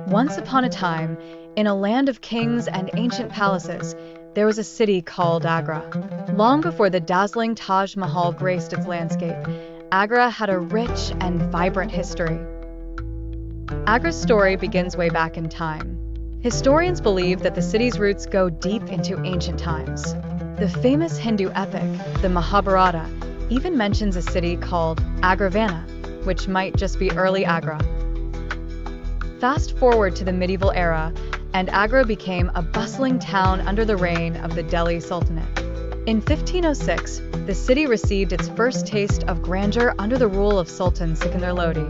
Once upon a time, in a land of kings and ancient palaces, there was a city called Agra. Long before the dazzling Mahal graced its landscape, Agra had a rich and vibrant history. Agra's story begins way back in time. Historians believe that the city's roots go deep into ancient times. The famous Hindu epic, the Mahabharata, even mentions a city called Agravana, which might just be early Agra. Fast forward to the medieval era, and Agra became a bustling town under the reign of the Delhi Sultanate. In 1506, the city received its first taste of grandeur under the rule of Sultan Sikandar Lodi.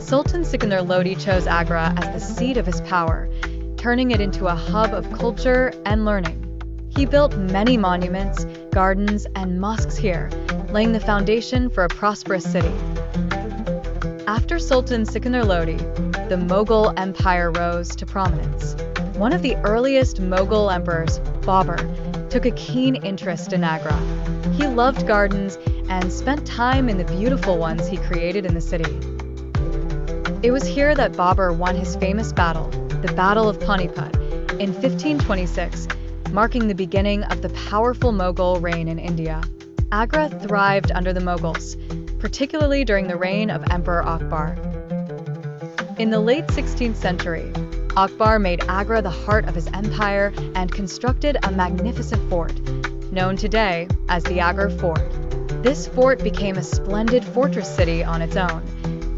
Sultan Sikandar Lodi chose Agra as the seat of his power, turning it into a hub of culture and learning. He built many monuments, gardens, and mosques here, laying the foundation for a prosperous city. After Sultan Sikandar Lodi, the Mughal Empire rose to prominence. One of the earliest Mughal emperors, Babur, took a keen interest in Agra. He loved gardens and spent time in the beautiful ones he created in the city. It was here that Babur won his famous battle, the Battle of Panipat, in 1526, marking the beginning of the powerful Mughal reign in India. Agra thrived under the Mughals, particularly during the reign of Emperor Akbar. In the late 16th century, Akbar made Agra the heart of his empire and constructed a magnificent fort, known today as the Agra Fort. This fort became a splendid fortress city on its own,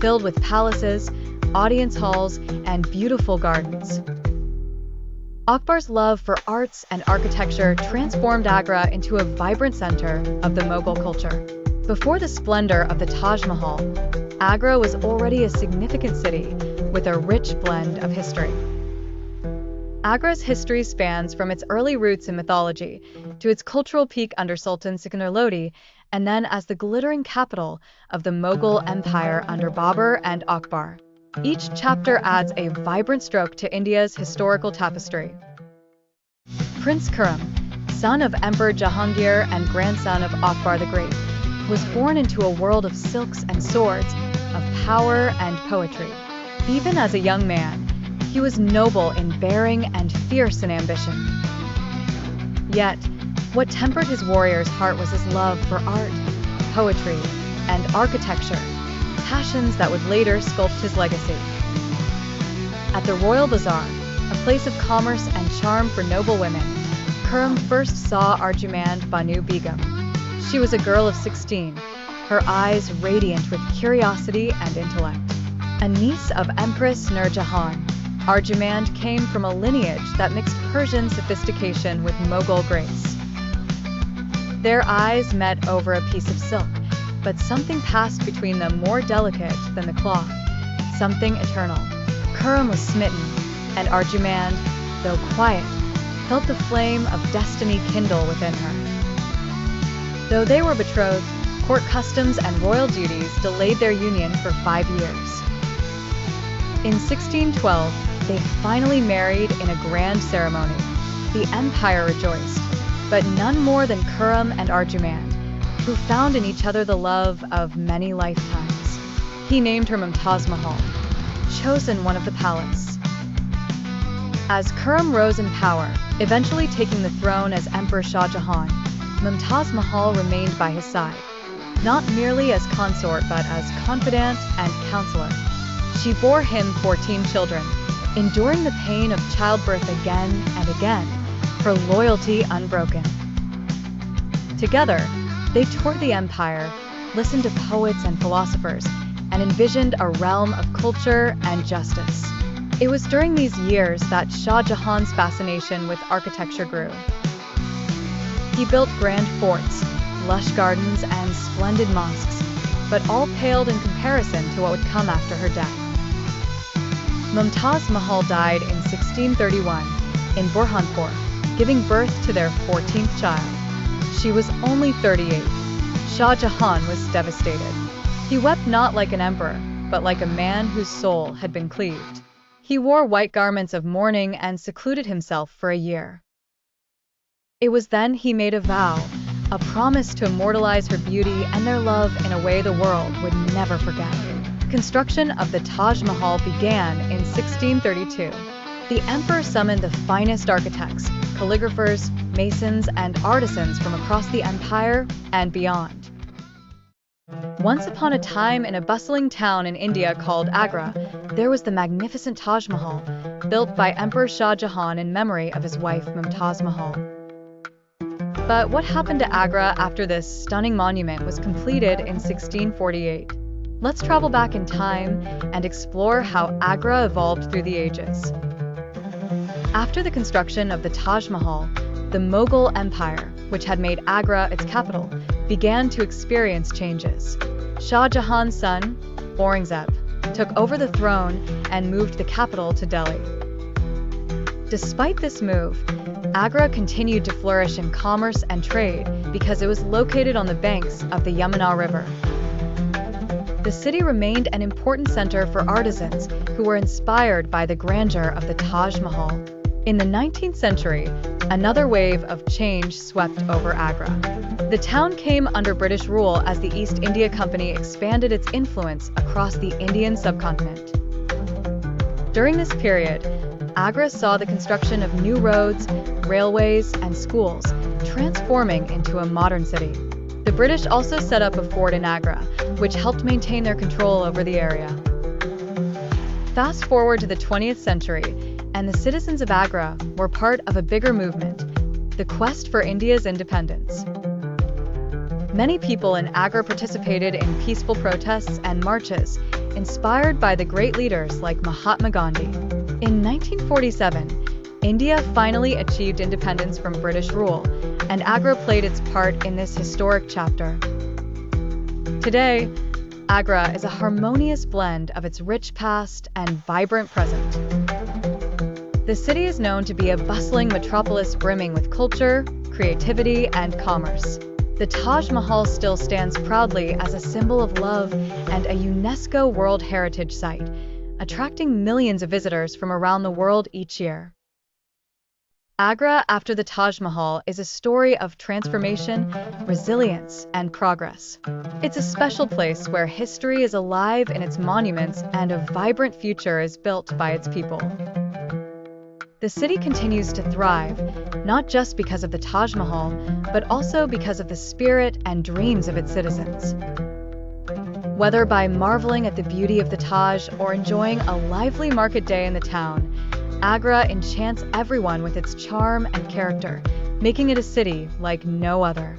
filled with palaces, audience halls, and beautiful gardens. Akbar's love for arts and architecture transformed Agra into a vibrant center of the Mughal culture. Before the splendor of the Tajmahal, Agra was already a significant city with a rich blend of history. Agra's history spans from its early roots in mythology to its cultural peak under Sultan Sikandar Lodi, and then as the glittering capital of the Mughal Empire under Babur and Akbar. Each chapter adds a vibrant stroke to India's historical tapestry. Prince Khurram, son of Emperor Jahangir and grandson of Akbar the Great, was born into a world of silks and swords, of power and poetry. Even as a young man, he was noble in bearing and fierce in ambition. Yet, what tempered his warrior's heart was his love for art, poetry, and architecture, passions that would later sculpt his legacy. At the Royal Bazaar, a place of commerce and charm for noble women, Khurram first saw Arjumand Banu Begum. She was a girl of 16, her eyes radiant with curiosity and intellect. A niece of Empress Nur Jahan, Arjumand came from a lineage that mixed Persian sophistication with Mughal grace. Their eyes met over a piece of silk, but something passed between them more delicate than the cloth, something eternal. Khurram was smitten, and Arjumand, though quiet, felt the flame of destiny kindle within her. Though they were betrothed, court customs and royal duties delayed their union for 5 years. In 1612, they finally married in a grand ceremony. The empire rejoiced, but none more than Khurram and Arjumand, who found in each other the love of many lifetimes. He named her Tajmahal, chosen one of the palace. As Khurram rose in power, eventually taking the throne as Emperor Shah Jahan, Tajmahal remained by his side, not merely as consort but as confidant and counselor. She bore him 14 children, enduring the pain of childbirth again and again, her loyalty unbroken. Together, they toured the empire, listened to poets and philosophers, and envisioned a realm of culture and justice. It was during these years that Shah Jahan's fascination with architecture grew. He built grand forts, lush gardens, and splendid mosques, but all paled in comparison to what would come after her death. Mumtaz Mahal died in 1631 in Burhanpur, giving birth to their 14th child. She was only 38. Shah Jahan was devastated. He wept not like an emperor, but like a man whose soul had been cleaved. He wore white garments of mourning and secluded himself for a year. It was then he made a vow, a promise to immortalize her beauty and their love in a way the world would never forget. Construction of the Taj Mahal began in 1632. The emperor summoned the finest architects, calligraphers, masons, and artisans from across the empire and beyond. Once upon a time, in a bustling town in India called Agra, there was the magnificent Taj Mahal, built by Emperor Shah Jahan in memory of his wife Mumtaz Mahal. But what happened to Agra after this stunning monument was completed in 1648? Let's travel back in time and explore how Agra evolved through the ages. After the construction of the Taj Mahal, the Mughal Empire, which had made Agra its capital, began to experience changes. Shah Jahan's son, Aurangzeb, took over the throne and moved the capital to Delhi. Despite this move, Agra continued to flourish in commerce and trade because it was located on the banks of the Yamuna River. The city remained an important center for artisans who were inspired by the grandeur of the Taj Mahal. In the 19th century, another wave of change swept over Agra. The town came under British rule as the East India Company expanded its influence across the Indian subcontinent. During this period, Agra saw the construction of new roads, railways, and schools, transforming into a modern city. The British also set up a fort in Agra, which helped maintain their control over the area. Fast forward to the 20th century, and the citizens of Agra were part of a bigger movement, the quest for India's independence. Many people in Agra participated in peaceful protests and marches, inspired by the great leaders like Mahatma Gandhi. In 1947, India finally achieved independence from British rule, and Agra played its part in this historic chapter. Today, Agra is a harmonious blend of its rich past and vibrant present. The city is known to be a bustling metropolis brimming with culture, creativity, and commerce. The Taj Mahal still stands proudly as a symbol of love and a UNESCO World Heritage Site, attracting millions of visitors from around the world each year. Agra after the Taj Mahal is a story of transformation, resilience, and progress. It's a special place where history is alive in its monuments and a vibrant future is built by its people. The city continues to thrive, not just because of the Taj Mahal, but also because of the spirit and dreams of its citizens. Whether by marveling at the beauty of the Taj or enjoying a lively market day in the town, Agra enchants everyone with its charm and character, making it a city like no other.